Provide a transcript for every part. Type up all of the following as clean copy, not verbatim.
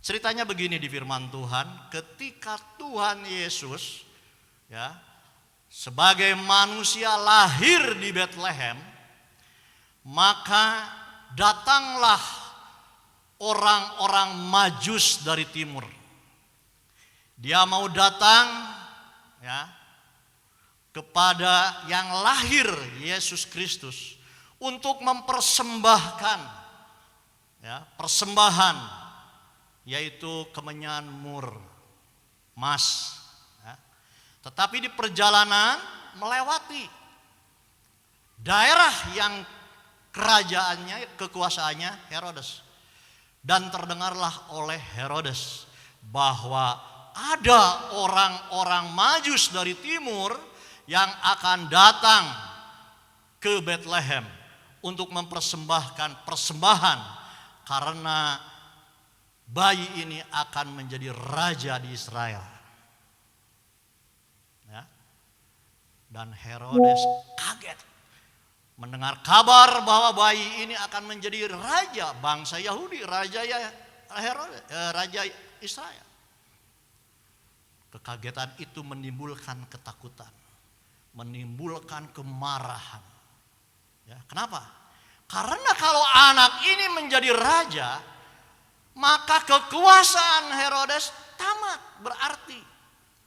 Ceritanya begini di firman Tuhan, ketika Tuhan Yesus ya sebagai manusia lahir di Betlehem, maka datanglah orang-orang Majus dari timur. Dia mau datang ya kepada yang lahir Yesus Kristus untuk mempersembahkan ya persembahan, yaitu kemenyan mur, emas. Ya. Tetapi di perjalanan melewati daerah yang kerajaannya, kekuasaannya Herodes. Dan terdengarlah oleh Herodes bahwa ada orang-orang Majus dari timur yang akan datang ke Betlehem untuk mempersembahkan persembahan karena bayi ini akan menjadi raja di Israel. Ya. Dan Herodes kaget mendengar kabar bahwa bayi ini akan menjadi raja bangsa Yahudi, raja Israel. Kekagetan itu menimbulkan ketakutan, menimbulkan kemarahan. Ya, kenapa? Karena kalau anak ini menjadi raja, maka kekuasaan Herodes tamat, berarti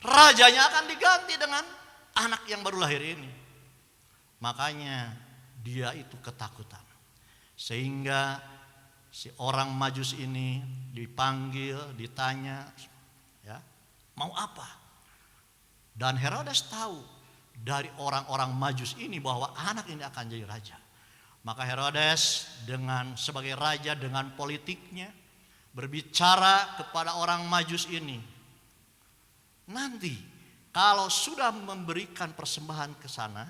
rajanya akan diganti dengan anak yang baru lahir ini. Makanya dia itu ketakutan. Sehingga si orang Majus ini dipanggil, ditanya, ya, mau apa? Dan Herodes tahu dari orang-orang Majus ini bahwa anak ini akan jadi raja. Maka Herodes sebagai raja dengan politiknya berbicara kepada orang Majus ini. Nanti kalau sudah memberikan persembahan ke sana,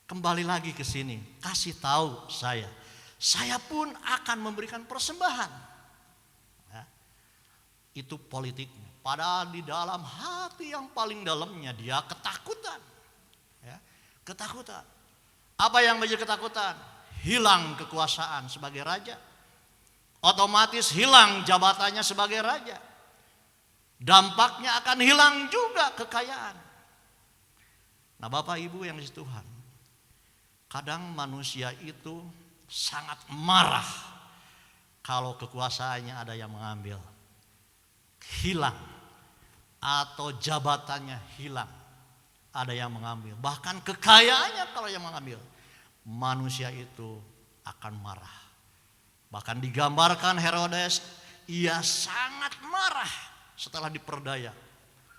kembali lagi ke sini, kasih tahu saya. Saya pun akan memberikan persembahan. Ya, itu politiknya. Padahal di dalam hati yang paling dalamnya dia ketakutan. Ya, ketakutan. Apa yang menjadi ketakutan? Hilang kekuasaan sebagai raja. Otomatis hilang jabatannya sebagai raja. Dampaknya akan hilang juga kekayaan. Nah, Bapak Ibu yang di Tuhan, kadang manusia itu sangat marah kalau kekuasaannya ada yang mengambil, hilang, atau jabatannya hilang, ada yang mengambil, bahkan kekayaannya kalau yang mengambil, manusia itu akan marah. Bahkan digambarkan Herodes, ia sangat marah setelah diperdaya.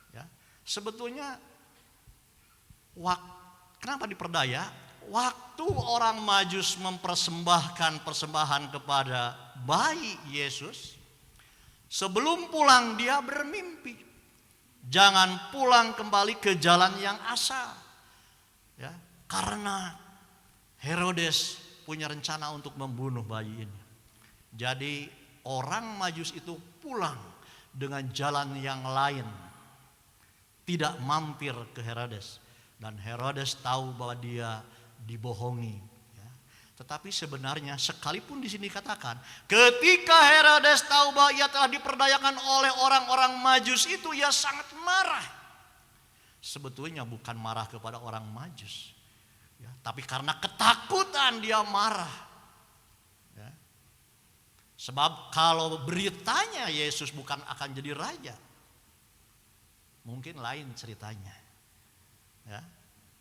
Ya, sebetulnya kenapa diperdaya? Waktu orang Majus mempersembahkan persembahan kepada bayi Yesus, sebelum pulang dia bermimpi, jangan pulang kembali ke jalan yang asal. Ya, karena Herodes punya rencana untuk membunuh bayi ini. Jadi orang Majus itu pulang dengan jalan yang lain, tidak mampir ke Herodes. Dan Herodes tahu bahwa dia dibohongi. Ya. Tetapi sebenarnya sekalipun di sini katakan, ketika Herodes tahu bahwa ia telah diperdayakan oleh orang-orang Majus itu, ia sangat marah. Sebetulnya bukan marah kepada orang Majus, ya, tapi karena ketakutan dia marah. Ya. Sebab kalau beritanya Yesus bukan akan jadi raja, mungkin lain ceritanya. Ya.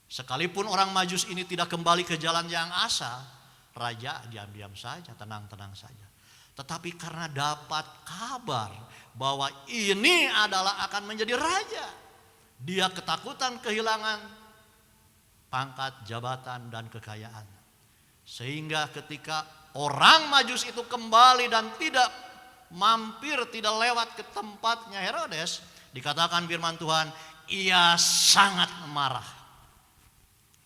Sekalipun orang Majus ini tidak kembali ke jalan yang asal, raja diam-diam saja, tenang-tenang saja. Tetapi karena dapat kabar bahwa ini adalah akan menjadi raja, dia ketakutan kehilangan pangkat, jabatan, dan kekayaan. Sehingga ketika orang Majus itu kembali dan tidak mampir, tidak lewat ke tempatnya Herodes, dikatakan firman Tuhan, ia sangat marah.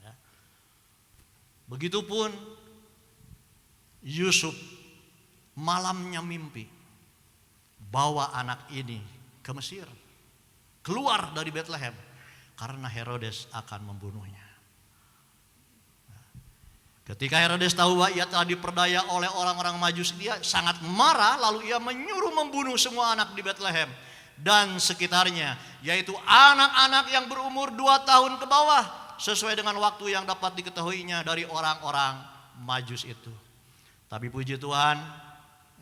Ya. Begitupun Yusuf malamnya mimpi bawa anak ini ke Mesir, keluar dari Betlehem karena Herodes akan membunuhnya. Ketika Herodes tahu bahwa ia telah diperdaya oleh orang-orang Majus, dia sangat marah, lalu ia menyuruh membunuh semua anak di Bethlehem dan sekitarnya, yaitu anak-anak yang berumur 2 tahun ke bawah, sesuai dengan waktu yang dapat diketahuinya dari orang-orang Majus itu. Tapi puji Tuhan,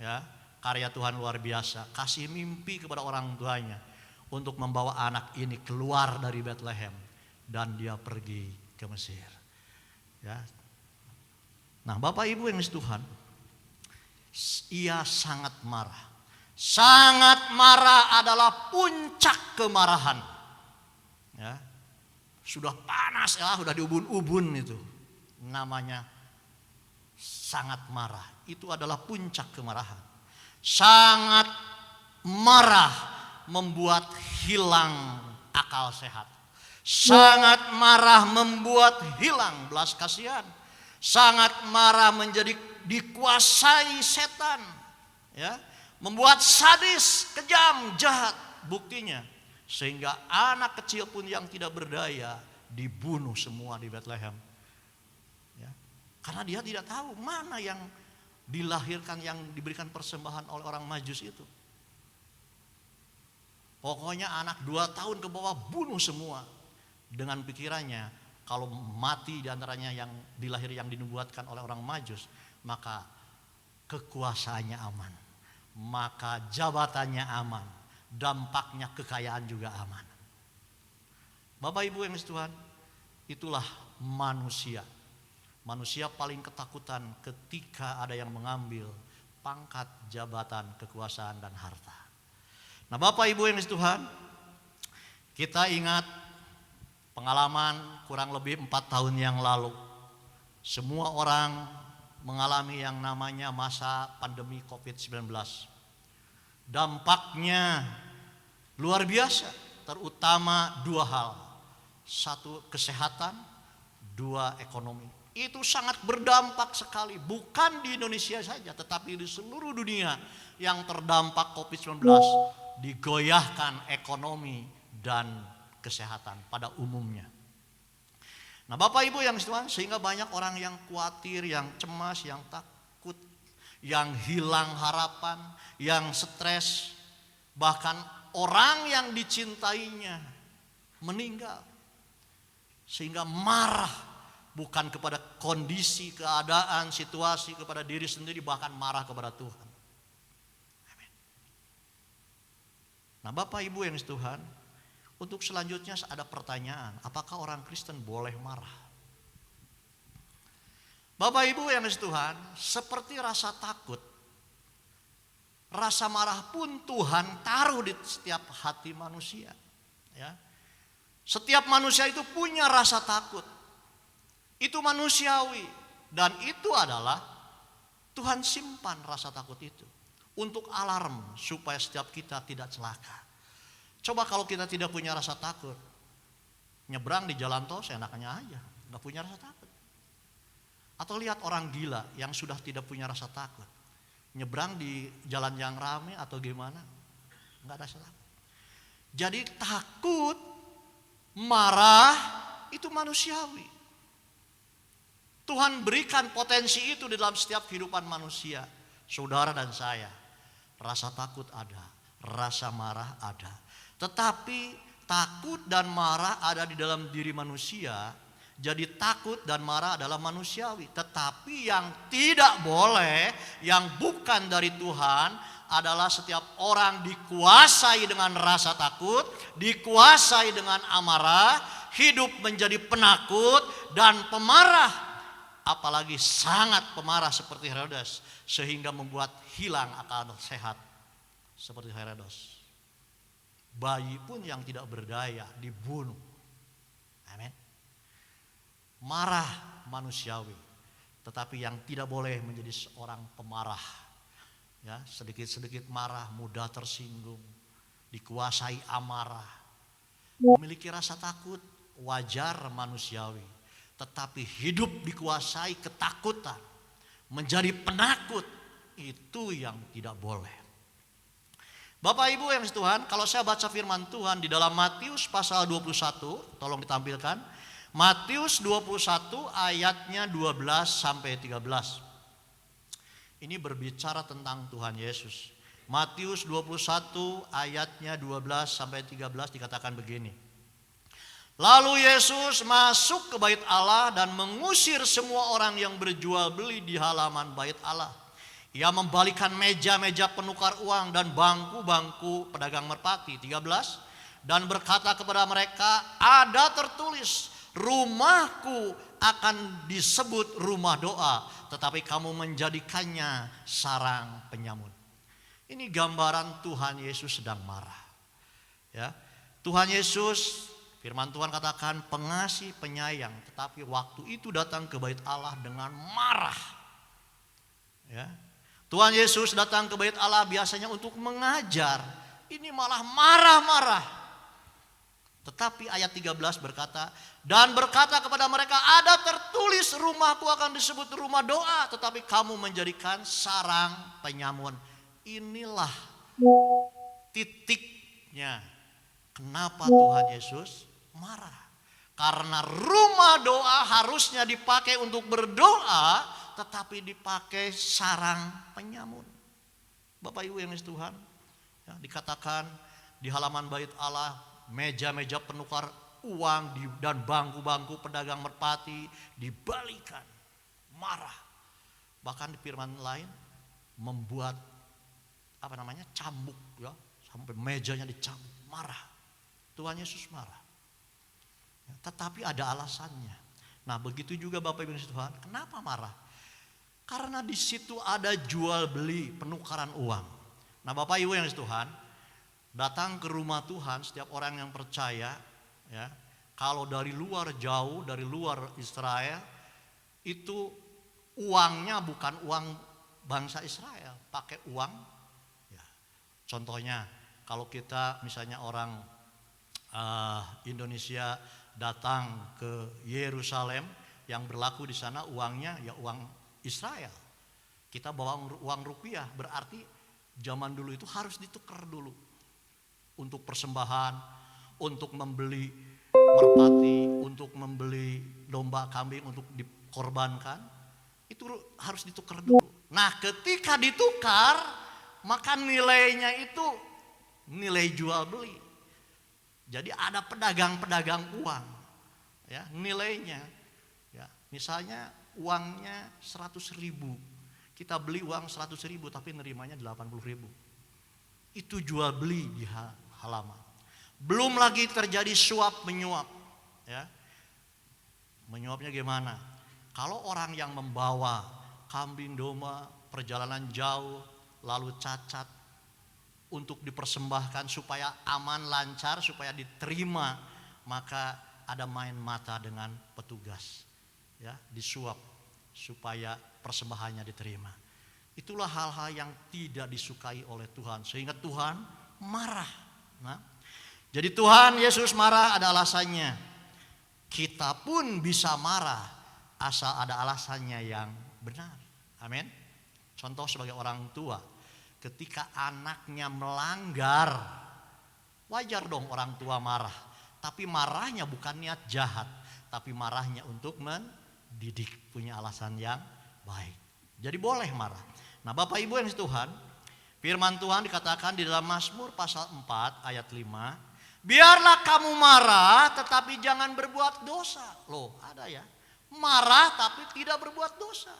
ya, karya Tuhan luar biasa, kasih mimpi kepada orang tuanya untuk membawa anak ini keluar dari Bethlehem dan dia pergi ke Mesir. Ya. Nah, Bapak Ibu yang Tuhan, ia sangat marah. Sangat marah adalah puncak kemarahan. Ya. Sudah panas ya, sudah diubun-ubun itu. Namanya sangat marah. Itu adalah puncak kemarahan. Sangat marah membuat hilang akal sehat. Sangat marah membuat hilang belas kasihan. Sangat marah menjadi dikuasai setan, ya, membuat sadis, kejam, jahat buktinya, sehingga anak kecil pun yang tidak berdaya dibunuh semua di Bethlehem, ya, karena dia tidak tahu mana yang dilahirkan, yang diberikan persembahan oleh orang Majus itu. Pokoknya anak 2 tahun ke bawah bunuh semua, dengan pikirannya kalau mati diantaranya yang dilahir yang dinubuatkan oleh orang Majus, maka kekuasaannya aman, maka jabatannya aman, dampaknya kekayaan juga aman. Bapak Ibu yang Tuhan, itulah manusia. Manusia paling ketakutan ketika ada yang mengambil pangkat, jabatan, kekuasaan dan harta. Nah, Bapak Ibu yang Tuhan, kita ingat pengalaman kurang lebih 4 tahun yang lalu. Semua orang mengalami yang namanya masa pandemi COVID-19. Dampaknya luar biasa, terutama 2 hal. 1 kesehatan, 2 ekonomi. Itu sangat berdampak sekali, bukan di Indonesia saja, tetapi di seluruh dunia yang terdampak COVID-19, digoyahkan ekonomi dan kesehatan pada umumnya. Nah, Bapak Ibu yang Tuhan, sehingga banyak orang yang khawatir, yang cemas, yang takut, yang hilang harapan, yang stres, bahkan orang yang dicintainya meninggal. Sehingga marah, bukan kepada kondisi, keadaan, situasi, kepada diri sendiri, bahkan marah kepada Tuhan. Amin. Nah, Bapak Ibu yang Tuhan, untuk selanjutnya ada pertanyaan, apakah orang Kristen boleh marah? Bapak Ibu yang Tuhan, seperti rasa takut, rasa marah pun Tuhan taruh di setiap hati manusia. Ya. Setiap manusia itu punya rasa takut. Itu manusiawi, dan itu adalah Tuhan simpan rasa takut itu untuk alarm supaya setiap kita tidak celaka. Coba kalau kita tidak punya rasa takut, nyebrang di jalan tol seenaknya aja, nggak punya rasa takut. Atau lihat orang gila yang sudah tidak punya rasa takut, nyebrang di jalan yang ramai atau gimana, nggak ada rasa takut. Jadi takut, marah itu manusiawi. Tuhan berikan potensi itu di dalam setiap kehidupan manusia, saudara dan saya. Rasa takut ada, rasa marah ada. Tetapi takut dan marah ada di dalam diri manusia. Jadi takut dan marah adalah manusiawi. Tetapi yang tidak boleh, yang bukan dari Tuhan, adalah setiap orang dikuasai dengan rasa takut, dikuasai dengan amarah, hidup menjadi penakut dan pemarah. Apalagi sangat pemarah seperti Herodes, sehingga membuat hilang akal sehat seperti Herodes. Bayi pun yang tidak berdaya dibunuh. Amin. Marah manusiawi, tetapi yang tidak boleh menjadi seorang pemarah. Ya, sedikit-sedikit marah, mudah tersinggung, dikuasai amarah. Memiliki rasa takut wajar manusiawi, tetapi hidup dikuasai ketakutan, menjadi penakut, itu yang tidak boleh. Bapak Ibu yang Tuhan, kalau saya baca firman Tuhan di dalam Matius pasal 21, tolong ditampilkan. Matius 21 ayatnya 12 sampai 13. Ini berbicara tentang Tuhan Yesus. Matius 21 ayatnya 12 sampai 13 dikatakan begini. Lalu Yesus masuk ke bait Allah dan mengusir semua orang yang berjual beli di halaman bait Allah. Ia membalikan meja-meja penukar uang dan bangku-bangku pedagang merpati. 13. Dan berkata kepada mereka, ada tertulis, rumahku akan disebut rumah doa, tetapi kamu menjadikannya sarang penyamun. Ini gambaran Tuhan Yesus sedang marah. Ya, Tuhan Yesus, firman Tuhan katakan pengasih penyayang, tetapi waktu itu datang ke bait Allah dengan marah. Ya, Tuhan Yesus datang ke bait Allah biasanya untuk mengajar, ini malah marah-marah. Tetapi ayat 13 berkata, dan berkata kepada mereka, ada tertulis rumahku akan disebut rumah doa, tetapi kamu menjadikan sarang penyamun. Inilah titiknya kenapa Tuhan Yesus marah. Karena rumah doa harusnya dipakai untuk berdoa, tetapi dipakai sarang penyamun. Bapak Ibu yang dikasihi Tuhan, ya, dikatakan di halaman bait Allah, meja-meja penukar uang dan bangku-bangku pedagang merpati dibalikan, marah. Bahkan di firman lain membuat cambuk, ya, sampai mejanya dicambuk, marah. Tuhan Yesus marah. Ya, tetapi ada alasannya. Nah, begitu juga Bapak Ibu Tuhan, kenapa marah? Karena di situ ada jual beli penukaran uang. Nah, Bapak Ibu yang Tuhan, datang ke rumah Tuhan setiap orang yang percaya, ya, kalau dari luar jauh, dari luar Israel, itu uangnya bukan uang bangsa Israel, pakai uang. Ya, contohnya kalau kita misalnya orang Indonesia datang ke Yerusalem, yang berlaku di sana uangnya ya uang Israel. Kita bawa uang rupiah, berarti zaman dulu itu harus ditukar dulu. Untuk persembahan, untuk membeli merpati, untuk membeli domba kambing untuk dikorbankan, itu harus ditukar dulu. Nah, ketika ditukar, maka nilainya itu nilai jual beli. Jadi ada pedagang-pedagang uang, ya, nilainya, ya, misalnya uangnya 100.000, kita beli uang 100.000 tapi nerimanya 80.000. Itu jual beli di halaman. Belum lagi terjadi suap menyuap, ya. Menyuapnya gimana? Kalau orang yang membawa kambing domba perjalanan jauh lalu cacat untuk dipersembahkan supaya aman lancar, supaya diterima, maka ada main mata dengan petugas, ya, disuap supaya persembahannya diterima. Itulah hal-hal yang tidak disukai oleh Tuhan, sehingga Tuhan marah. Nah, jadi Tuhan Yesus marah ada alasannya. Kita pun bisa marah asal ada alasannya yang benar. Amin. Contoh sebagai orang tua, ketika anaknya melanggar, wajar dong orang tua marah. Tapi marahnya bukan niat jahat, tapi marahnya untuk mendidik, punya alasan yang baik. Jadi boleh marah. Nah, Bapak Ibu yang dikasihi Tuhan, firman Tuhan dikatakan di dalam Mazmur pasal 4 ayat 5, biarlah kamu marah tetapi jangan berbuat dosa. Loh, ada ya, marah tapi tidak berbuat dosa.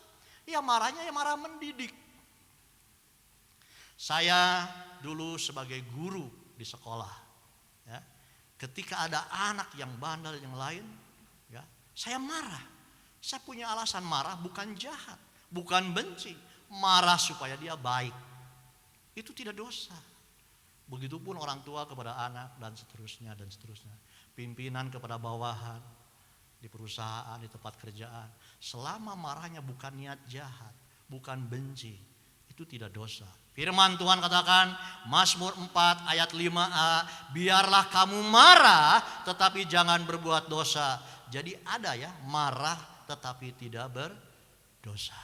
Ya marahnya ya marah mendidik. Saya dulu sebagai guru di sekolah, ya, ketika ada anak yang bandel yang lain, ya, saya marah. Saya punya alasan marah, bukan jahat, bukan benci, marah supaya dia baik. Itu tidak dosa. Begitupun orang tua kepada anak dan seterusnya dan seterusnya. Pimpinan kepada bawahan di perusahaan, di tempat kerjaan. Selama marahnya bukan niat jahat, bukan benci, itu tidak dosa. Firman Tuhan katakan Mazmur 4 ayat 5a, biarlah kamu marah tetapi jangan berbuat dosa. Jadi ada ya marah tetapi tidak berdosa.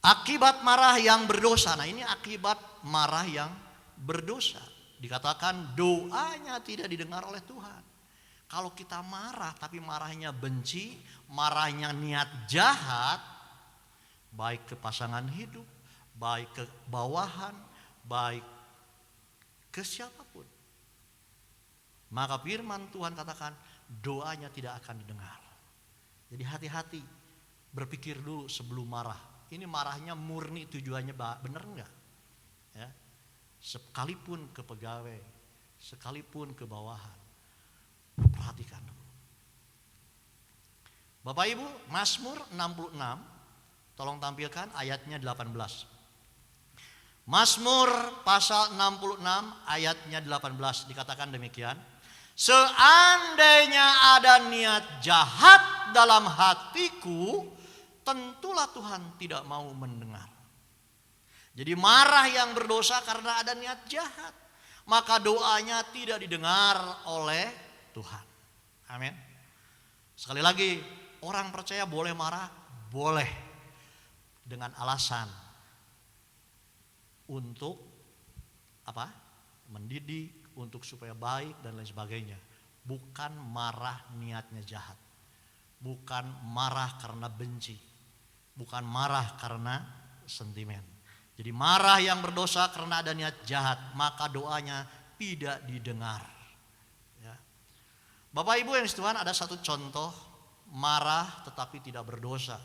Akibat marah yang berdosa. Nah, ini akibat marah yang berdosa. Dikatakan doanya tidak didengar oleh Tuhan. Kalau kita marah tapi marahnya benci, marahnya niat jahat, baik ke pasangan hidup, baik ke bawahan, baik ke siapapun, maka firman Tuhan katakan doanya tidak akan didengar. Jadi hati-hati, berpikir dulu sebelum marah. Ini marahnya murni tujuannya benar enggak? Ya. Sekalipun ke pegawai, sekalipun ke bawahan, perhatikan dulu. Bapak Ibu, Mazmur 66, tolong tampilkan ayatnya 18. Mazmur pasal 66 ayatnya 18 dikatakan demikian. Seandainya ada niat jahat dalam hatiku, tentulah Tuhan tidak mau mendengar. Jadi marah yang berdosa karena ada niat jahat, maka doanya tidak didengar oleh Tuhan. Amin. Sekali lagi, orang percaya boleh marah, boleh, dengan alasan untuk apa? Mendidik, untuk supaya baik dan lain sebagainya. Bukan marah niatnya jahat. Bukan marah karena benci. Bukan marah karena sentimen. Jadi marah yang berdosa karena ada niat jahat, maka doanya tidak didengar. Ya. Bapak Ibu yang Tuhan, ada satu contoh marah tetapi tidak berdosa.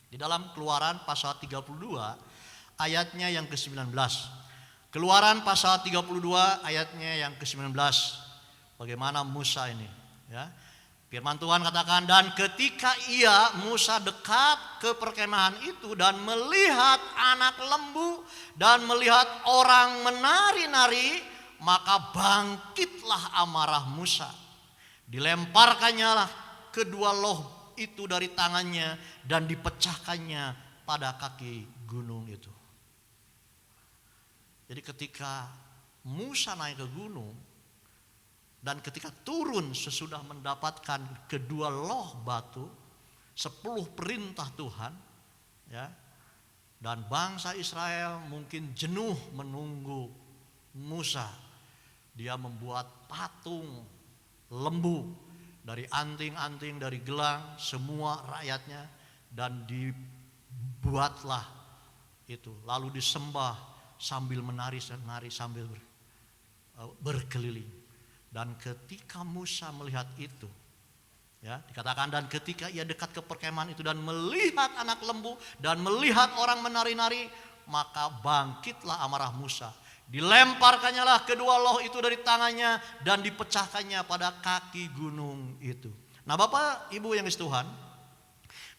Di dalam Keluaran pasal 32 ayatnya yang ke-19. Keluaran pasal 32 ayatnya yang ke-19. Bagaimana Musa ini, ya. Firman Tuhan katakan, dan ketika Musa dekat ke perkemahan itu dan melihat anak lembu dan melihat orang menari-nari, maka bangkitlah amarah Musa. Dilemparkannya lah kedua loh itu dari tangannya dan dipecahkannya pada kaki gunung itu. Jadi ketika Musa naik ke gunung dan ketika turun sesudah mendapatkan kedua loh batu, 10 perintah Tuhan, ya, dan bangsa Israel mungkin jenuh menunggu Musa. Dia membuat patung lembu dari anting-anting, dari gelang, semua rakyatnya, dan dibuatlah itu, lalu disembah sambil menari sambil berkeliling. Dan ketika Musa melihat itu, ya, dikatakan dan ketika ia dekat ke perkemahan itu dan melihat anak lembu dan melihat orang menari-nari, maka bangkitlah amarah Musa. Dilemparkannya lah kedua loh itu dari tangannya dan dipecahkannya pada kaki gunung itu. Nah, Bapak Ibu yang dikasihi Tuhan,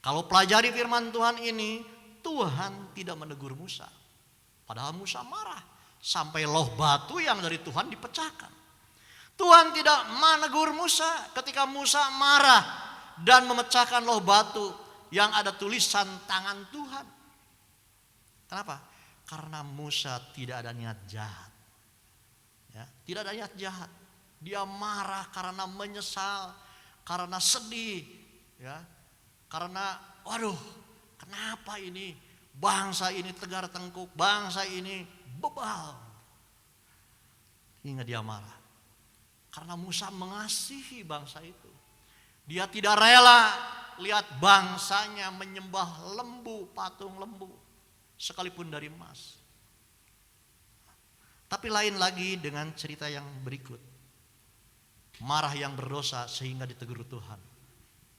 kalau pelajari firman Tuhan ini, Tuhan tidak menegur Musa. Padahal Musa marah sampai loh batu yang dari Tuhan dipecahkan. Tuhan tidak menegur Musa ketika Musa marah dan memecahkan loh batu yang ada tulisan tangan Tuhan. Kenapa? Karena Musa tidak ada niat jahat. Ya, tidak ada niat jahat. Dia marah karena menyesal, karena sedih, ya, karena waduh, kenapa ini bangsa ini tegar tengkuk, bangsa ini bebal. Hingga dia marah. Karena Musa mengasihi bangsa itu. Dia tidak rela lihat bangsanya menyembah lembu, patung lembu, sekalipun dari emas. Tapi lain lagi dengan cerita yang berikut. Marah yang berdosa sehingga ditegur Tuhan.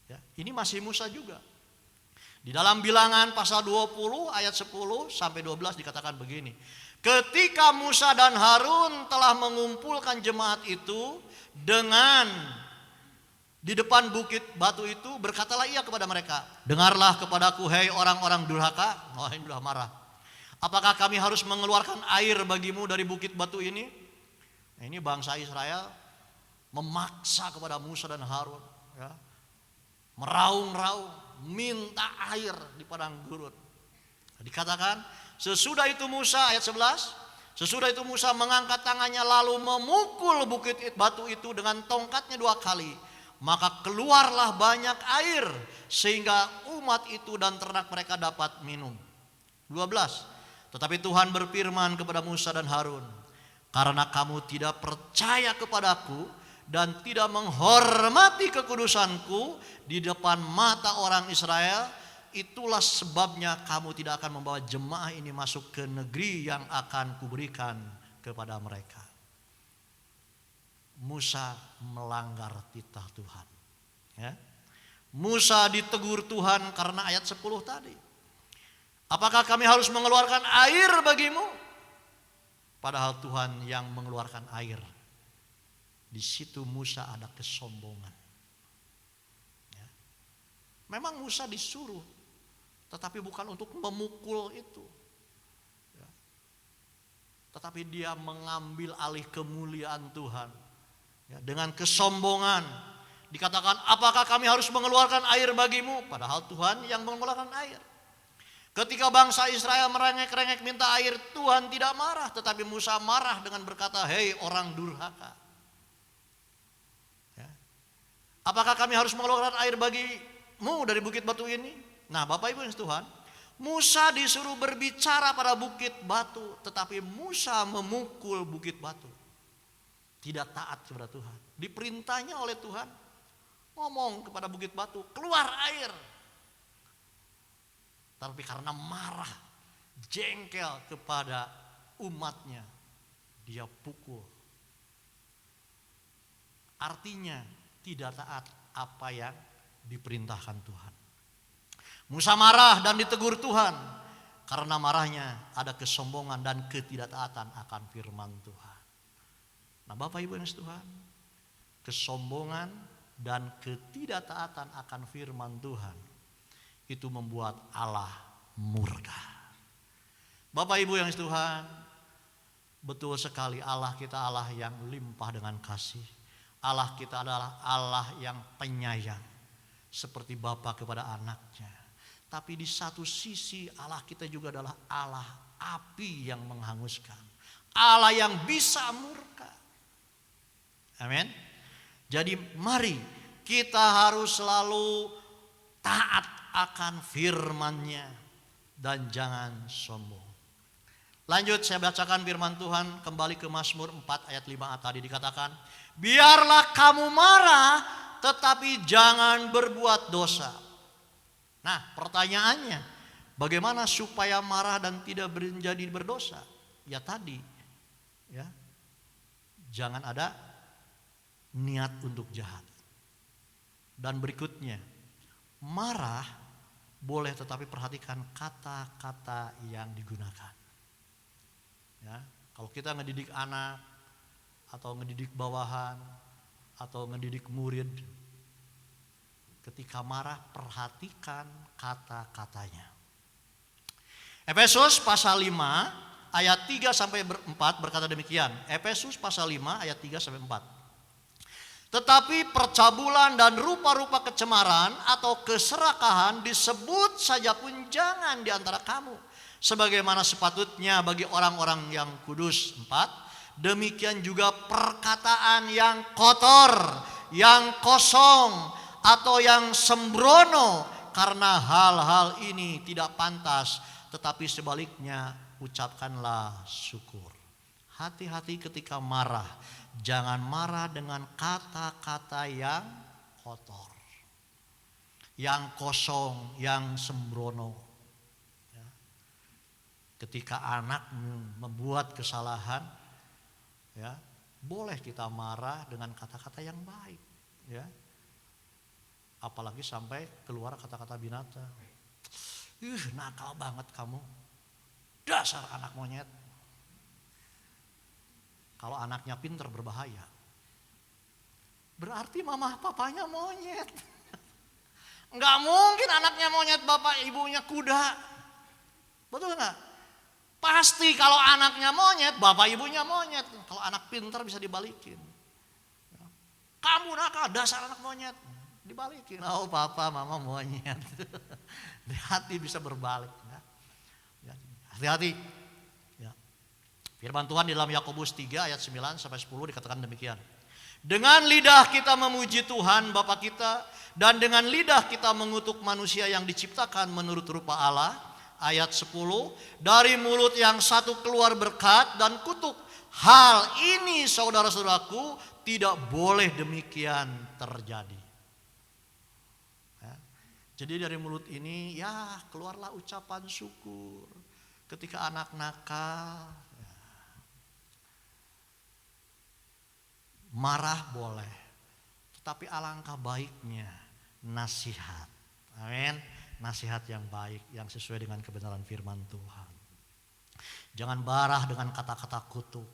Ya, ini masih Musa juga. Di dalam Bilangan pasal 20 ayat 10 sampai 12 dikatakan begini. Ketika Musa dan Harun telah mengumpulkan jemaat itu dengan di depan bukit batu itu, berkatalah ia kepada mereka, dengarlah kepadaku hai orang-orang durhaka. Oh, ini sudah marah. Apakah kami harus mengeluarkan air bagimu dari bukit batu ini? Nah, ini bangsa Israel memaksa kepada Musa dan Harun, ya, meraung-raung minta air di padang gurun. Dikatakan sesudah itu Musa, ayat 11, sesudah itu Musa mengangkat tangannya lalu memukul bukit batu itu dengan tongkatnya 2 kali. Maka keluarlah banyak air sehingga umat itu dan ternak mereka dapat minum. 12. Tetapi Tuhan berfirman kepada Musa dan Harun, karena kamu tidak percaya kepadaku dan tidak menghormati kekudusanku di depan mata orang Israel, itulah sebabnya kamu tidak akan membawa jemaah ini masuk ke negeri yang akan kuberikan kepada mereka. Musa melanggar titah Tuhan. Ya. Musa ditegur Tuhan karena ayat 10 tadi. Apakah kami harus mengeluarkan air bagimu? Padahal Tuhan yang mengeluarkan air. Di situ Musa ada kesombongan. Ya. Memang Musa disuruh, tetapi bukan untuk memukul itu. Ya. Tetapi dia mengambil alih kemuliaan Tuhan. Ya, dengan kesombongan. Dikatakan, apakah kami harus mengeluarkan air bagimu? Padahal Tuhan yang mengeluarkan air. Ketika bangsa Israel merengek-rengek minta air, Tuhan tidak marah. Tetapi Musa marah dengan berkata, hei orang durhaka. Ya. Apakah kami harus mengeluarkan air bagimu dari bukit batu ini? Nah Bapak Ibu yang Tuhan, Musa disuruh berbicara pada bukit batu. Tetapi Musa memukul bukit batu. Tidak taat kepada Tuhan. Diperintahnya oleh Tuhan. Ngomong kepada bukit batu, keluar air. Tapi karena marah, jengkel kepada umatnya, dia pukul. Artinya tidak taat apa yang diperintahkan Tuhan. Musa marah dan ditegur Tuhan. Karena marahnya ada kesombongan dan ketidaktaatan akan firman Tuhan. Nah Bapak Ibu yang Tuhan, kesombongan dan ketidaktaatan akan firman Tuhan itu membuat Allah murka. Bapak Ibu yang Tuhan, betul sekali Allah kita Allah yang limpah dengan kasih. Allah kita adalah Allah yang penyayang, seperti Bapa kepada anaknya. Tapi di satu sisi Allah kita juga adalah Allah api yang menghanguskan, Allah yang bisa murka. Amin. Jadi mari kita harus selalu taat akan firman-Nya dan jangan sombong. Lanjut saya bacakan firman Tuhan kembali ke Mazmur 4 ayat 5 tadi dikatakan, biarlah kamu marah tetapi jangan berbuat dosa. Nah pertanyaannya, bagaimana supaya marah dan tidak menjadi berdosa? Ya tadi, ya, jangan ada niat untuk jahat. Dan berikutnya, marah boleh tetapi perhatikan kata-kata yang digunakan. Ya, kalau kita ngedidik anak atau ngedidik bawahan atau ngedidik murid, ketika marah perhatikan kata-katanya. Efesus pasal 5 ayat 3 sampai 4 berkata demikian. Efesus pasal 5 ayat 3 sampai 4. Tetapi percabulan dan rupa-rupa kecemaran atau keserakahan disebut saja pun jangan di antara kamu. Sebagaimana sepatutnya bagi orang-orang yang kudus. 4. Demikian juga perkataan yang kotor, yang kosong, atau yang sembrono. Karena hal-hal ini tidak pantas. Tetapi sebaliknya ucapkanlah syukur. Hati-hati ketika marah. Jangan marah dengan kata-kata yang kotor, yang kosong, yang sembrono. Ya. Ketika anak membuat kesalahan, ya, boleh kita marah dengan kata-kata yang baik. Ya. Apalagi sampai keluar kata-kata binatang. Nakal banget kamu, dasar anak monyet. Kalau anaknya pintar berbahaya, berarti mama papanya monyet. Enggak mungkin anaknya monyet, bapak ibunya kuda. Betul enggak? Pasti kalau anaknya monyet, bapak ibunya monyet. Kalau anak pintar bisa dibalikin. Kamu nakal, dasar anak monyet. Dibalikin, oh papa mama monyet. Hati bisa berbalik. Hati-hati. Firman Tuhan di dalam Yakobus 3 ayat 9 sampai 10 dikatakan demikian. Dengan lidah kita memuji Tuhan Bapa kita, dan dengan lidah kita mengutuk manusia yang diciptakan menurut rupa Allah. Ayat 10, dari mulut yang satu keluar berkat dan kutuk. Hal ini saudara-saudaraku tidak boleh demikian terjadi. Ya. Jadi dari mulut ini ya keluarlah ucapan syukur. Ketika anak nakal, ya. Marah boleh. Tetapi alangkah baiknya nasihat. Amin. Nasihat yang baik, yang sesuai dengan kebenaran firman Tuhan. Jangan marah dengan kata-kata kutuk.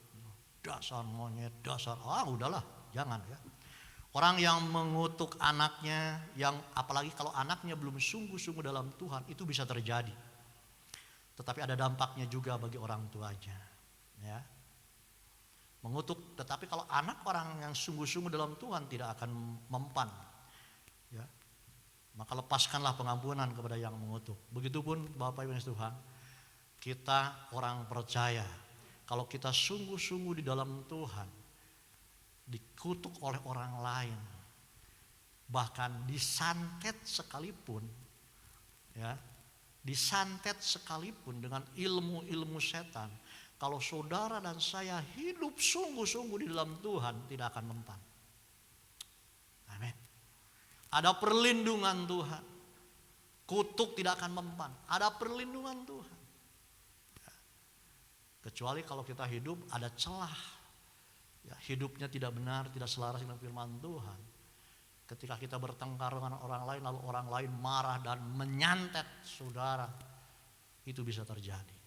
Dasar monyet, dasar, udahlah, jangan ya. Orang yang mengutuk anaknya, yang apalagi kalau anaknya belum sungguh-sungguh dalam Tuhan, itu bisa terjadi. Tetapi ada dampaknya juga bagi orang tuanya. Ya. Mengutuk, tetapi kalau anak orang yang sungguh-sungguh dalam Tuhan tidak akan mempan. Ya. Maka lepaskanlah pengampunan kepada yang mengutuk. Begitupun Bapak Ibu Tuhan, kita orang percaya, kalau kita sungguh-sungguh di dalam Tuhan, dikutuk oleh orang lain, bahkan disantet sekalipun, ya, disantet sekalipun dengan ilmu-ilmu setan, kalau saudara dan saya hidup sungguh-sungguh di dalam Tuhan, tidak akan mempan. Amin. Ada perlindungan Tuhan. Kutuk tidak akan mempan. Ada perlindungan Tuhan. Kecuali kalau kita hidup ada celah. Ya, hidupnya tidak benar, tidak selaras dengan firman Tuhan. Ketika kita bertengkar dengan orang lain, lalu orang lain marah dan menyantet saudara, itu bisa terjadi.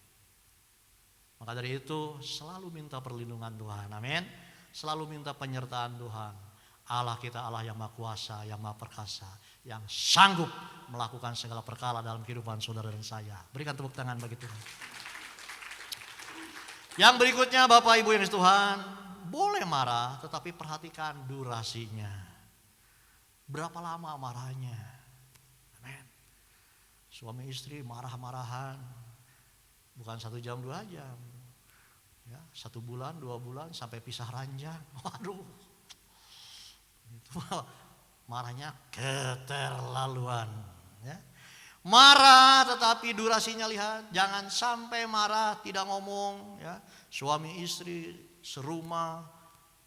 Maka dari itu selalu minta perlindungan Tuhan. Amin. Selalu minta penyertaan Tuhan. Allah kita Allah yang Maha Kuasa, yang Maha Perkasa, yang sanggup melakukan segala perkara dalam kehidupan saudara dan saya. Berikan tepuk tangan bagi Tuhan. Yang berikutnya Bapak Ibu yang Tuhan, boleh marah tetapi perhatikan durasinya. Berapa lama marahnya? Amin. Suami istri marah-marahan, bukan 1 jam 2 jam, ya, 1 bulan 2 bulan sampai pisah ranjang. Waduh. Itu marahnya keterlaluan, ya. Marah tetapi durasinya lihat, jangan sampai marah tidak ngomong, ya. Suami istri serumah,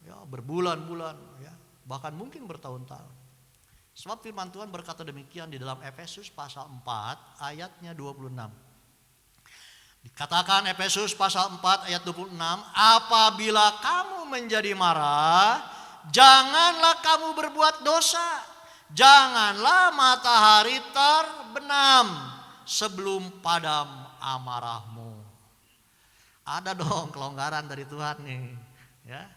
ya, berbulan-bulan, ya, bahkan mungkin bertahun-tahun. Sebab firman Tuhan berkata demikian di dalam Efesus pasal 4 ayatnya 26. Dikatakan Efesus pasal 4 ayat 26, apabila kamu menjadi marah, janganlah kamu berbuat dosa. Janganlah matahari terbenam sebelum padam amarahmu. Ada dong kelonggaran dari Tuhan nih, ya.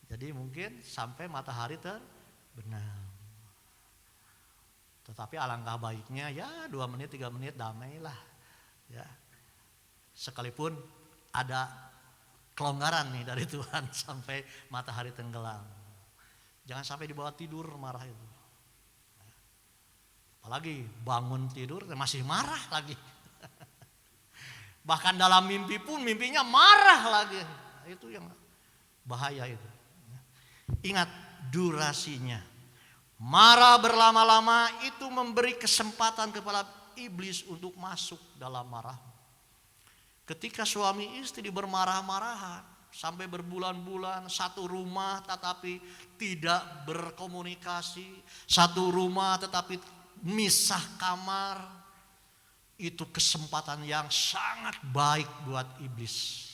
Jadi mungkin sampai matahari terbenam. Tetapi alangkah baiknya ya 2 menit 3 menit damailah, ya. Sekalipun ada kelonggaran nih dari Tuhan sampai matahari tenggelam. Jangan sampai dibawa tidur marah itu. Apalagi bangun tidur masih marah lagi. Bahkan dalam mimpi pun mimpinya marah lagi. Itu yang bahaya itu. Ingat durasinya. Marah berlama-lama itu memberi kesempatan kepada iblis untuk masuk dalam marah. Ketika suami istri bermarah-marahan sampai berbulan-bulan, satu rumah tetapi tidak berkomunikasi, satu rumah tetapi misah kamar, itu kesempatan yang sangat baik buat iblis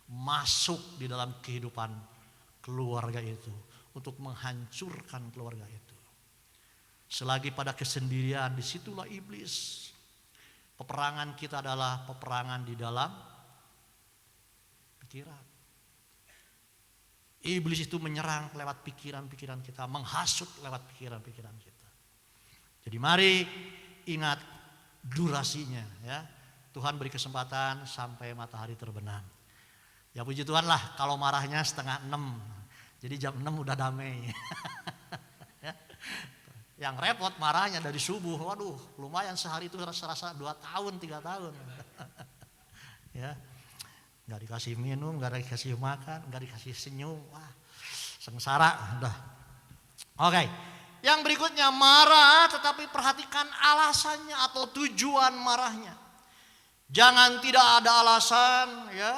masuk di dalam kehidupan keluarga itu untuk menghancurkan keluarga itu. Selagi pada kesendirian, disitulah iblis. Peperangan kita adalah peperangan di dalam pikiran. Iblis itu menyerang lewat pikiran-pikiran kita, menghasut lewat pikiran-pikiran kita. Jadi mari ingat durasinya, ya. Tuhan beri kesempatan sampai matahari terbenam. Ya puji Tuhan lah kalau marahnya 5:30. Jadi jam 6 udah damai. Ya. Yang repot marahnya dari subuh. Waduh, lumayan sehari itu rasa 2 tahun, 3 tahun. Ya. Enggak dikasih minum, enggak dikasih makan, enggak dikasih senyum. Wah, sengsara udah. Oke. Yang berikutnya marah tetapi perhatikan alasannya atau tujuan marahnya. Jangan tidak ada alasan, ya.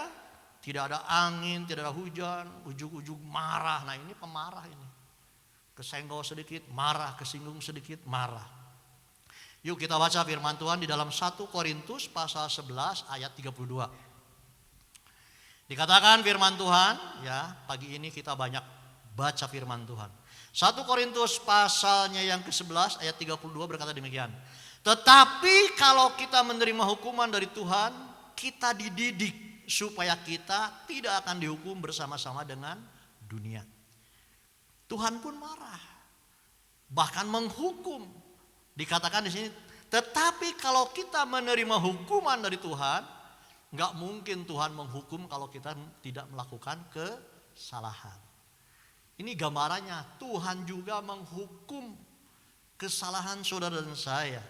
Tidak ada angin, tidak ada hujan, ujung-ujung marah. Nah ini pemarah ini. Kesenggol sedikit, marah, kesinggung sedikit, marah. Yuk kita baca firman Tuhan di dalam 1 Korintus pasal 11 ayat 32. Dikatakan firman Tuhan, ya pagi ini kita banyak baca firman Tuhan. 1 Korintus pasalnya yang ke-11 ayat 32 berkata demikian. Tetapi kalau kita menerima hukuman dari Tuhan, kita dididik supaya kita tidak akan dihukum bersama-sama dengan dunia. Tuhan pun marah, bahkan menghukum. Dikatakan di sini, tetapi kalau kita menerima hukuman dari Tuhan, nggak mungkin Tuhan menghukum kalau kita tidak melakukan kesalahan. Ini gambarannya, Tuhan juga menghukum kesalahan saudara dan saya.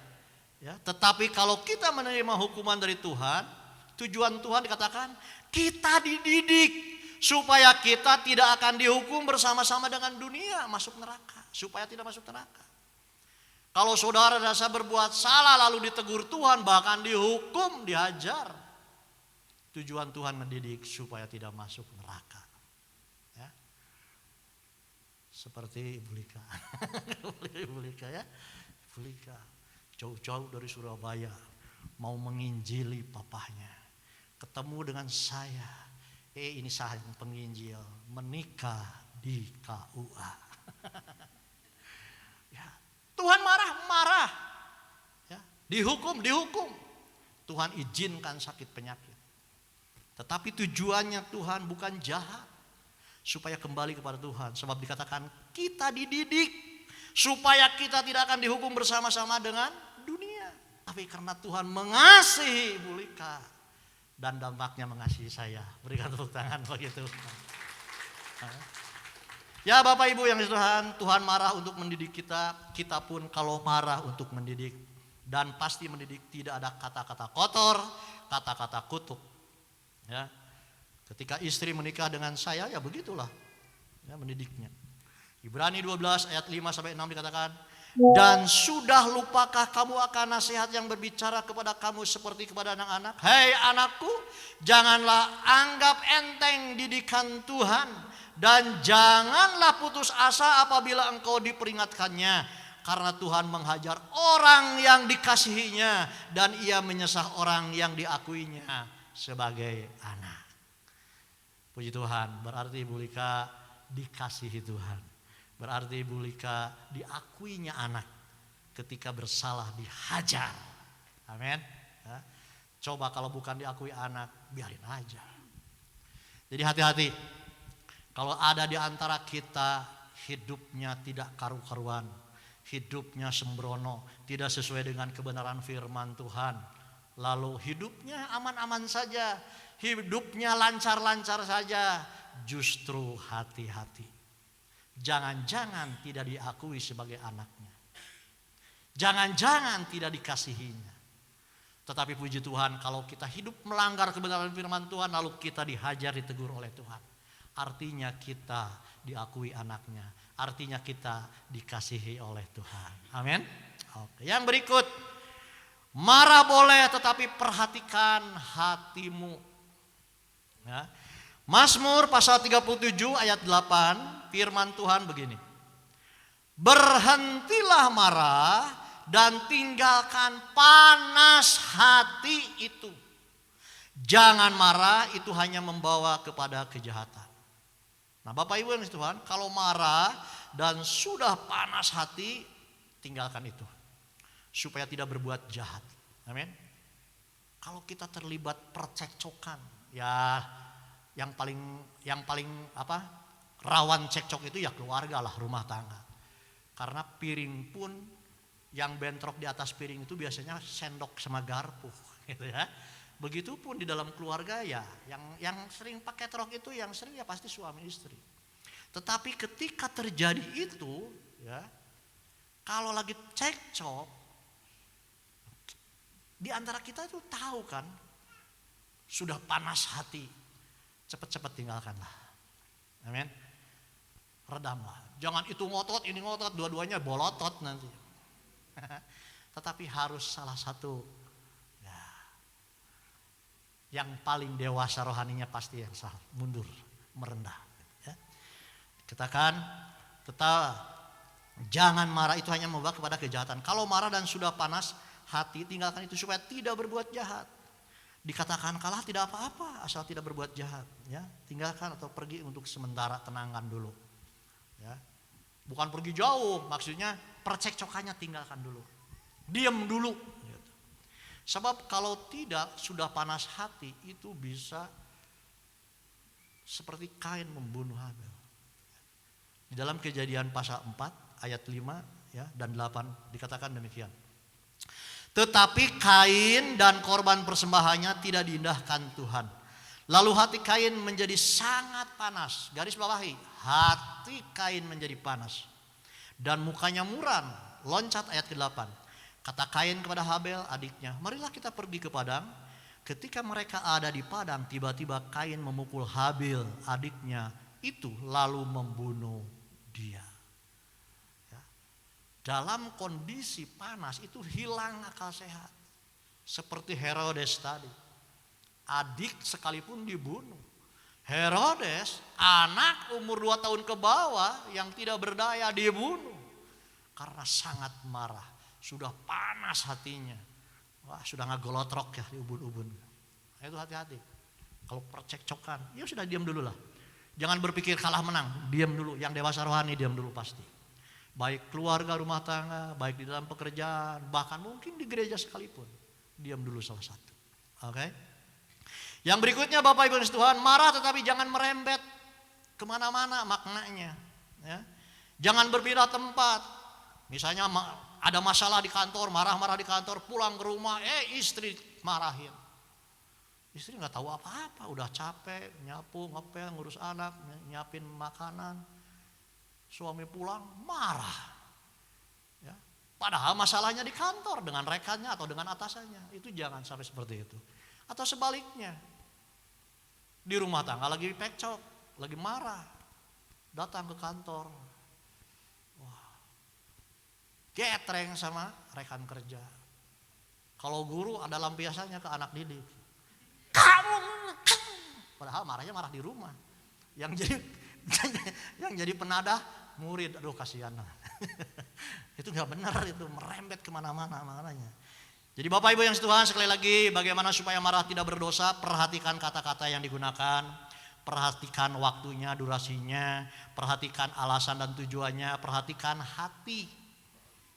Ya, tetapi kalau kita menerima hukuman dari Tuhan, tujuan Tuhan dikatakan kita dididik supaya kita tidak akan dihukum bersama-sama dengan dunia masuk neraka, supaya tidak masuk neraka. Kalau saudara dan saya berbuat salah lalu ditegur Tuhan, bahkan dihukum, dihajar, tujuan Tuhan mendidik supaya tidak masuk neraka. Ya. Seperti Ibu Lika. Ibu Lika ya, Ibu Lika jauh-jauh dari Surabaya mau menginjili papahnya, ketemu dengan saya. Ini saya yang penginjil, menikah di KUA. Ya, Tuhan marah. Ya, dihukum. Tuhan izinkan sakit penyakit. Tetapi tujuannya Tuhan bukan jahat, supaya kembali kepada Tuhan. Sebab dikatakan kita dididik supaya kita tidak akan dihukum bersama-sama dengan dunia. Tapi karena Tuhan mengasihi Ibu Lika dan dampaknya mengasihi saya. Berikan tepuk tangan bagi Tuhan. Ya Bapak Ibu yang Tuhan, Tuhan marah untuk mendidik kita. Kita pun kalau marah untuk mendidik. Dan pasti mendidik tidak ada kata-kata kotor, kata-kata kutuk. Ya. Ketika istri menikah dengan saya, ya begitulah ya, mendidiknya. Ibrani 12 ayat 5-6 dikatakan, dan sudah lupakah kamu akan nasihat yang berbicara kepada kamu seperti kepada anak-anak? Hei anakku, janganlah anggap enteng didikan Tuhan, dan janganlah putus asa apabila engkau diperingatkannya. Karena Tuhan menghajar orang yang dikasihinya, dan ia menyesah orang yang diakuinya sebagai anak. Puji Tuhan, berarti Ibu Lika dikasihi Tuhan. Berarti Ibu Lika diakuinya anak, ketika bersalah dihajar. Amin. Ya. Coba kalau bukan diakui anak, biarin aja. Jadi hati-hati. Kalau ada di antara kita hidupnya tidak karu-karuan, hidupnya sembrono, tidak sesuai dengan kebenaran firman Tuhan, lalu hidupnya aman-aman saja, hidupnya lancar-lancar saja, justru hati-hati. Jangan-jangan tidak diakui sebagai anaknya. Jangan-jangan tidak dikasihinya. Tetapi puji Tuhan, kalau kita hidup melanggar kebenaran firman Tuhan, lalu kita dihajar, ditegur oleh Tuhan, artinya kita diakui anaknya. Artinya kita dikasihi oleh Tuhan. Amin. Oke. Yang berikut, marah boleh tetapi perhatikan hatimu. Ya. Mazmur pasal 37 ayat 8, firman Tuhan begini. Berhentilah marah dan tinggalkan panas hati itu. Jangan marah, itu hanya membawa kepada kejahatan. Nah Bapak Ibu yang Tuhan, kalau marah dan sudah panas hati, tinggalkan itu. Supaya tidak berbuat jahat. Amin. Kalau kita terlibat percekcokan, ya yang paling rawan cekcok itu ya keluarga lah, rumah tangga. Karena piring pun yang bentrok di atas piring itu biasanya sendok sama garpu, gitu ya. Begitupun di dalam keluarga ya, yang sering pakai trok itu yang sering ya pasti suami istri. Tetapi ketika terjadi itu, ya, kalau lagi cekcok, di antara kita itu tahu kan, sudah panas hati. Cepat-cepat tinggalkanlah. Amin. Redamlah. Jangan itu ngotot, ini ngotot, dua-duanya bolotot nanti. Tetapi harus salah satu. Ya. Yang paling dewasa rohaninya pasti yang salah, mundur, merendah. Ya. Katakan, tetap jangan marah, itu hanya membawa kepada kejahatan. Kalau marah dan sudah panas hati, tinggalkan itu supaya tidak berbuat jahat. Dikatakan kalah tidak apa-apa asal tidak berbuat jahat. Ya, tinggalkan atau pergi untuk sementara, tenangkan dulu. Ya. Bukan pergi jauh, maksudnya percekcokannya tinggalkan dulu. Diam dulu. Gitu. Sebab kalau tidak sudah panas hati itu bisa seperti Kain membunuh Habel. Di dalam Kejadian pasal 4 ayat 5 ya, dan 8 dikatakan demikian. Tetapi Kain dan korban persembahannya tidak diindahkan Tuhan. Lalu hati Kain menjadi sangat panas. Garis bawahi, hati Kain menjadi panas. Dan mukanya muram. Loncat ayat ke-8. Kata Kain kepada Habel adiknya, marilah kita pergi ke padang. Ketika mereka ada di padang, tiba-tiba Kain memukul Habel adiknya itu lalu membunuh dia. Ya. Dalam kondisi panas itu hilang akal sehat. Seperti Herodes tadi. Adik sekalipun dibunuh. Herodes, anak umur 2 tahun ke bawah yang tidak berdaya dibunuh. Karena sangat marah. Sudah panas hatinya. Wah, sudah ngegolotrok ya di ubun-ubun. Itu hati-hati. Kalau percekcokan, ya sudah diam dulu lah. Jangan berpikir kalah menang, diam dulu. Yang dewasa rohani diam dulu pasti. Baik keluarga, rumah tangga, baik di dalam pekerjaan, bahkan mungkin di gereja sekalipun. Diam dulu salah satu. Oke? Yang berikutnya Bapak Ibu Tuhan, marah tetapi jangan merembet kemana-mana maknanya. Ya. Jangan berpindah tempat. Misalnya ada masalah di kantor, marah-marah di kantor, pulang ke rumah, istri marahin. Istri nggak tahu apa-apa, udah capek, nyapu, ngepel, ngurus anak, nyiapin makanan. Suami pulang marah. Ya. Padahal masalahnya di kantor dengan rekannya atau dengan atasannya. Itu jangan sampai seperti itu. Atau sebaliknya, di rumah tangga lagi pecok, lagi marah, datang ke kantor. Getreng sama rekan kerja. Kalau guru ada lampiasannya ke anak didik. Kamu, padahal marahnya marah di rumah. Yang jadi penadah murid, aduh kasihan. Itu nggak benar, itu merembet kemana-mana maknanya. Jadi Bapak Ibu yang Tuhan, sekali lagi bagaimana supaya marah tidak berdosa, perhatikan kata-kata yang digunakan, perhatikan waktunya, durasinya, perhatikan alasan dan tujuannya, perhatikan hati.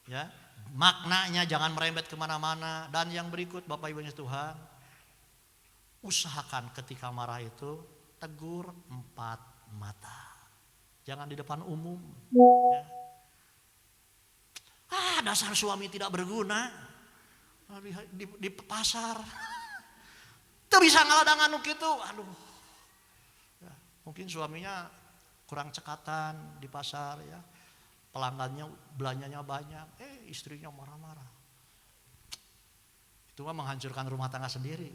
Ya, maknanya jangan merembet kemana-mana. Dan yang berikut Bapak Ibu yang Tuhan, usahakan ketika marah itu tegur 4 mata. Jangan di depan umum. Ya. Dasar suami tidak berguna di pasar. Itu bisa ngaladangan gitu. Aduh. Ya, mungkin suaminya kurang cekatan di pasar ya. Pelanggannya belanjanya banyak, istrinya marah-marah. Itu mah menghancurkan rumah tangga sendiri.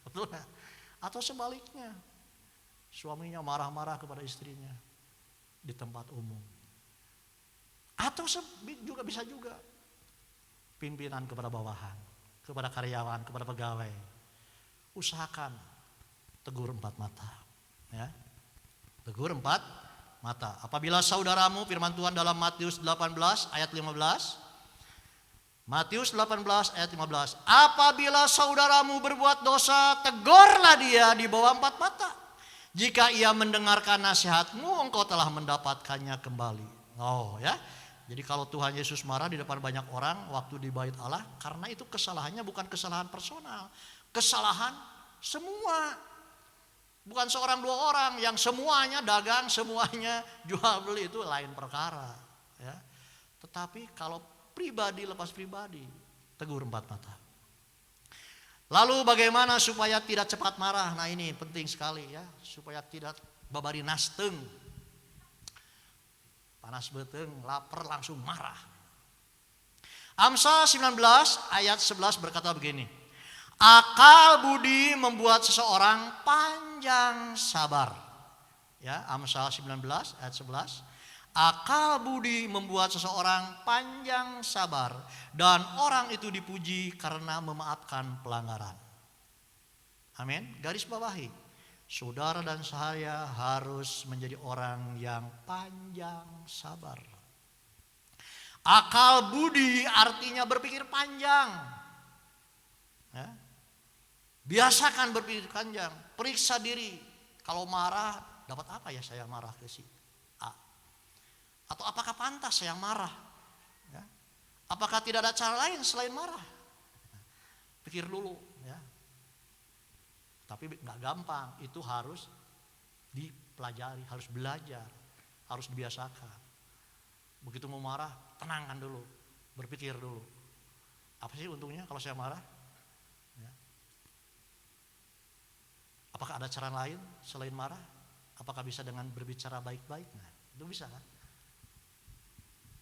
Betul gak? Atau sebaliknya, suaminya marah-marah kepada istrinya di tempat umum. Atau juga bisa juga pimpinan kepada bawahan, kepada karyawan, kepada pegawai. Usahakan tegur 4 mata. Ya. Tegur 4 mata. Apabila saudaramu, firman Tuhan dalam Matius 18 ayat 15. Matius 18 ayat 15. Apabila saudaramu berbuat dosa, tegurlah dia di bawah 4 mata. Jika ia mendengarkan nasihatmu, engkau telah mendapatkannya kembali. Oh ya. Jadi kalau Tuhan Yesus marah di depan banyak orang waktu di bait Allah, karena itu kesalahannya bukan kesalahan personal. Kesalahan semua. Bukan seorang 2 orang, yang semuanya dagang, semuanya jual beli itu lain perkara. Ya. Tetapi kalau pribadi lepas pribadi, tegur 4 mata. Lalu bagaimana supaya tidak cepat marah? Nah ini penting sekali ya, supaya tidak babari nasteng. Panas beteng, lapar langsung marah. Amsal 19 ayat 11 berkata begini. Akal budi membuat seseorang panjang sabar. Ya, Amsal 19 ayat 11. Akal budi membuat seseorang panjang sabar dan orang itu dipuji karena memaafkan pelanggaran. Amin. Garis bawahi. Saudara dan saya harus menjadi orang yang panjang sabar. Akal budi artinya berpikir panjang. Ya. Biasakan berpikir panjang. Periksa diri. Kalau marah, dapat apa ya saya marah ke si A? Atau apakah pantas saya marah? Ya. Apakah tidak ada cara lain selain marah? Pikir dulu. Ya. Tapi nggak gampang. Itu harus dipelajari, harus belajar, harus dibiasakan. Begitu mau marah, tenangkan dulu, berpikir dulu. Apa sih untungnya kalau saya marah? Ya. Apakah ada cara lain selain marah? Apakah bisa dengan berbicara baik-baik? Nah, itu bisa kan?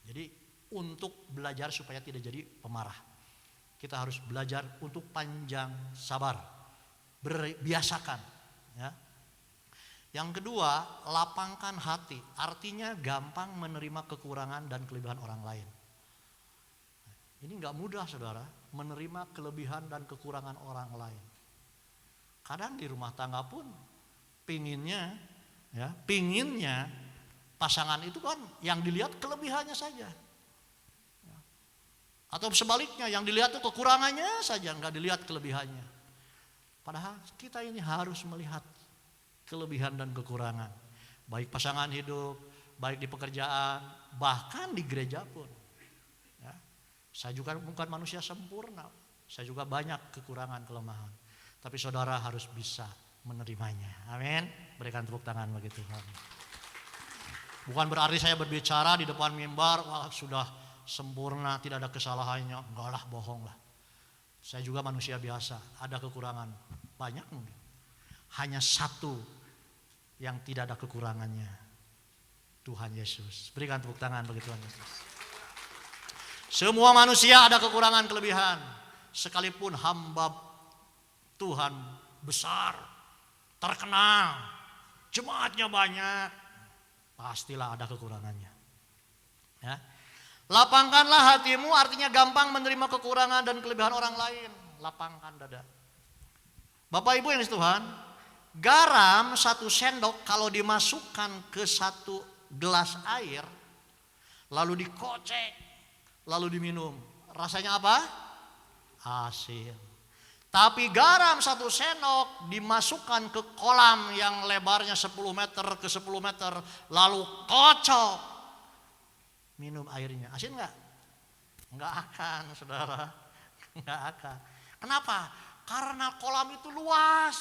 Jadi untuk belajar supaya tidak jadi pemarah, kita harus belajar untuk panjang sabar, biasakan. Ya. Yang kedua, lapangkan hati. Artinya gampang menerima kekurangan dan kelebihan orang lain. Ini nggak mudah, saudara, menerima kelebihan dan kekurangan orang lain. Kadang di rumah tangga pun pinginnya pasangan itu kan yang dilihat kelebihannya saja. Atau sebaliknya, yang dilihat itu kekurangannya saja, nggak dilihat kelebihannya. Padahal kita ini harus melihat kelebihan dan kekurangan, baik pasangan hidup, baik di pekerjaan, bahkan di gereja pun. Ya. Saya juga bukan manusia sempurna, saya juga banyak kekurangan, kelemahan. Tapi saudara harus bisa menerimanya. Amin. Berikan tepuk tangan bagi Tuhan. Bukan berarti saya berbicara di depan mimbar, wah sudah sempurna, tidak ada kesalahannya. Enggak lah, bohong lah. Saya juga manusia biasa, ada kekurangan, banyak mungkin. Hanya satu yang tidak ada kekurangannya, Tuhan Yesus. Berikan tepuk tangan bagi Tuhan Yesus. Semua manusia ada kekurangan kelebihan. Sekalipun hamba Tuhan besar, terkenal, jemaatnya banyak, pastilah ada kekurangannya. Ya. Lapangkanlah hatimu artinya gampang menerima kekurangan dan kelebihan orang lain. Lapangkan dada. Bapak Ibu yang dikasihi Tuhan, garam 1 sendok kalau dimasukkan ke 1 gelas air, lalu dikocek, lalu diminum. Rasanya apa? Asin. Tapi garam 1 sendok dimasukkan ke kolam yang lebarnya 10 meter ke 10 meter, lalu kocok, minum airnya. Asin enggak? Enggak akan, saudara. Enggak akan. Kenapa? Karena kolam itu luas.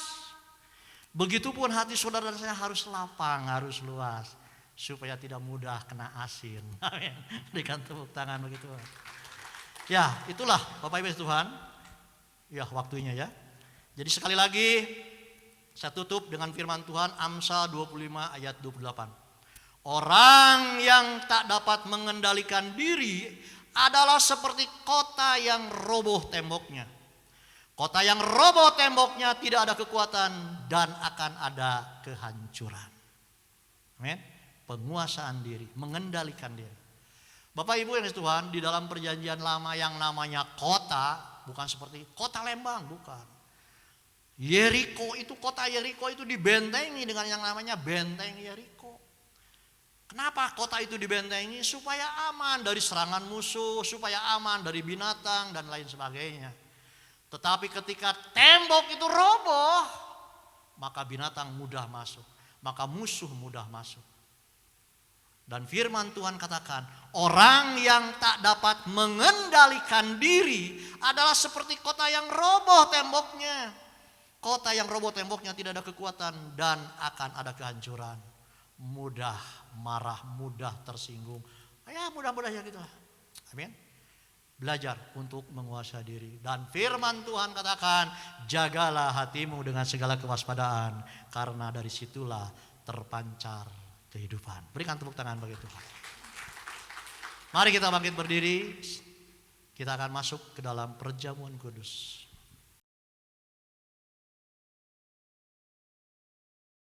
Begitupun hati saudara dan saya harus lapang, harus luas, supaya tidak mudah kena asin. Amin. Berikan tepuk tangan begitu. Ya, itulah Bapak Ibu Tuhan. Ya, waktunya ya. Jadi sekali lagi saya tutup dengan firman Tuhan Amsal 25 ayat 28. Orang yang tak dapat mengendalikan diri adalah seperti kota yang roboh temboknya. Kota yang roboh temboknya tidak ada kekuatan dan akan ada kehancuran. Amin. Penguasaan diri, mengendalikan diri. Bapak Ibu yang dikasihi Tuhan, di dalam perjanjian lama yang namanya kota, bukan seperti kota Lembang, bukan. Yeriko itu, kota Yeriko itu dibentengi dengan yang namanya benteng Yeriko. Kenapa kota itu dibentengi? Supaya aman dari serangan musuh, supaya aman dari binatang dan lain sebagainya. Tetapi ketika tembok itu roboh, maka binatang mudah masuk, maka musuh mudah masuk. Dan firman Tuhan katakan, orang yang tak dapat mengendalikan diri adalah seperti kota yang roboh temboknya. Kota yang roboh temboknya tidak ada kekuatan dan akan ada kehancuran. Mudah marah, mudah tersinggung. Ya mudah-mudah ya gitu. Amin. Belajar untuk menguasai diri. Dan firman Tuhan katakan, jagalah hatimu dengan segala kewaspadaan, karena dari situlah terpancar kehidupan. Berikan tepuk tangan bagi Tuhan. Mari kita bangkit berdiri. Kita akan masuk ke dalam perjamuan kudus.